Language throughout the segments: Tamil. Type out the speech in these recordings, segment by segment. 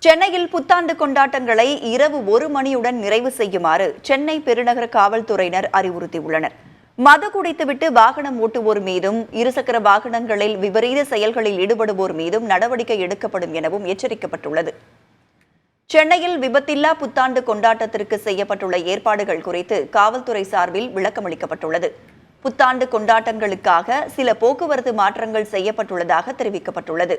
சென்னையில் புத்தாண்டு கொண்டாட்டங்களை இரவு 1 மணியுடன் நிறைவு செய்யுமாறு சென்னை பெருநகர காவல்துறையினர் அறிவுறுத்தியுள்ளனர். மது குடித்துவிட்டு வாகனம் ஓட்டுவோர் மீதும் இருசக்கர வாகனங்களில் விபரீத செயல்களில் ஈடுபடுவோர் மீதும் நடவடிக்கை எடுக்கப்படும் எனவும் எச்சரிக்கப்பட்டுள்ளது. சென்னையில் விபத்தில்லா புத்தாண்டு கொண்டாட்டத்திற்கு செய்யப்பட்டுள்ள ஏற்பாடுகள் குறித்து காவல்துறை சார்பில் விளக்கமளிக்கப்பட்டுள்ளது. புத்தாண்டு கொண்டாட்டங்களுக்காக சில போக்குவரத்து மாற்றங்கள் செய்யப்பட்டுள்ளதாக தெரிவிக்கப்பட்டுள்ளது.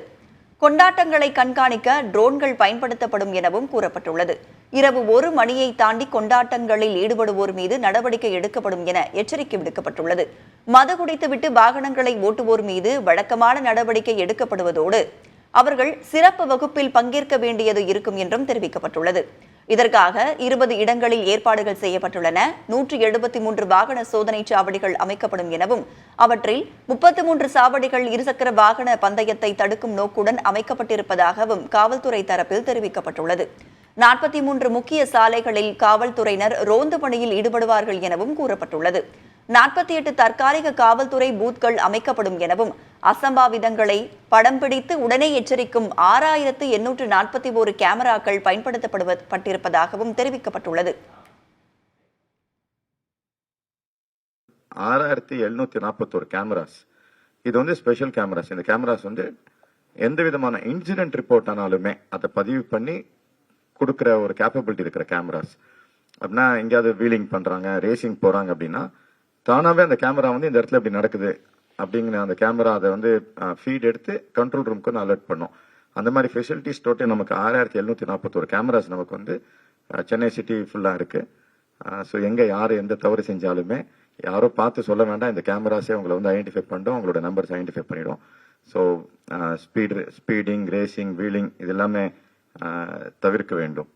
கொண்டாட்டங்களை கண்காணிக்க ட்ரோன்கள் பயன்படுத்தப்படும் எனவும் கூறப்பட்டுள்ளது. இரவு 1 மணியை தாண்டி கொண்டாட்டங்களில் ஈடுபடுவோர் மீது நடவடிக்கை எடுக்கப்படும் என எச்சரிக்கை விடுக்கப்பட்டுள்ளது. மது குடித்துவிட்டு வாகனங்களை ஓட்டுவோர் மீது வழக்கமான நடவடிக்கை எடுக்கப்படுவதோடு அவர்கள் சிறப்பு வகுப்பில் பங்கேற்க வேண்டியது இருக்கும் என்றும் தெரிவிக்கப்பட்டுள்ளது. இதற்காக 20 இடங்களில் ஏற்பாடுகள் செய்யப்பட்டுள்ளன. 173 வாகன சோதனை சாவடிகள் அமைக்கப்படும் எனவும் அவற்றில் 33 சாவடிகள் இருசக்கர வாகன பந்தயத்தை தடுக்கும் நோக்குடன் அமைக்கப்பட்டிருப்பதாகவும் காவல்துறை தரப்பில் தெரிவிக்கப்பட்டுள்ளது. 43 முக்கிய சாலைகளில் காவல்துறையினர் ரோந்து பணியில் ஈடுபடுவார்கள் எனவும் கூறப்பட்டுள்ளது. 48 தற்காலிக காவல்துறை பூத்கள் அமைக்கப்படும் எனவும் அசம்பாவிதங்களை படம் பிடித்து உடனே எச்சரிக்கும் 6841 கேமராக்கள் பயன்படுத்தப்பட்டிருப்பதாகவும் தெரிவிக்கப்பட்டுள்ளது. 6741 கேமராஸ், இது ஸ்பெஷல் கேமராஸ். இந்த கேமராஸ் எந்த விதமான இன்சிடென்ட் ரிப்போர்ட் ஆனாலுமே அதை பதிவு பண்ணி கொடுக்குற ஒரு கேப்பபிலிட்டி இருக்கிற கேமராஸ். அப்படின்னா எங்கேயாவது வீலிங் பண்றாங்க, ரேசிங் போறாங்க அப்படின்னா தானாவே அந்த கேமரா இந்த இடத்துல இப்படி நடக்குது அப்படிங்கிற அந்த கேமரா அதை ஃபீட் எடுத்து கண்ட்ரோல் ரூமுக்கு அலர்ட் பண்ணும். அந்த மாதிரி ஃபெசிலிட்டிஸ் டோட்டல் நமக்கு 6741 கேமராஸ் நமக்கு சென்னை சிட்டி ஃபுல்லா இருக்கு. ஸோ எங்க யாரு எந்த தவறு செஞ்சாலுமே யாரோ பார்த்து சொல்ல வேண்டாம், இந்த கேமராஸே உங்களை ஐடென்டிஃபை பண்ணிடும், உங்களோட நம்பர்ஸ் ஐடென்டிஃபை பண்ணிடும். ஸோ ஸ்பீடிங், ரேசிங், வீலிங் இது எல்லாமே தவிர்க்க வேண்டும்.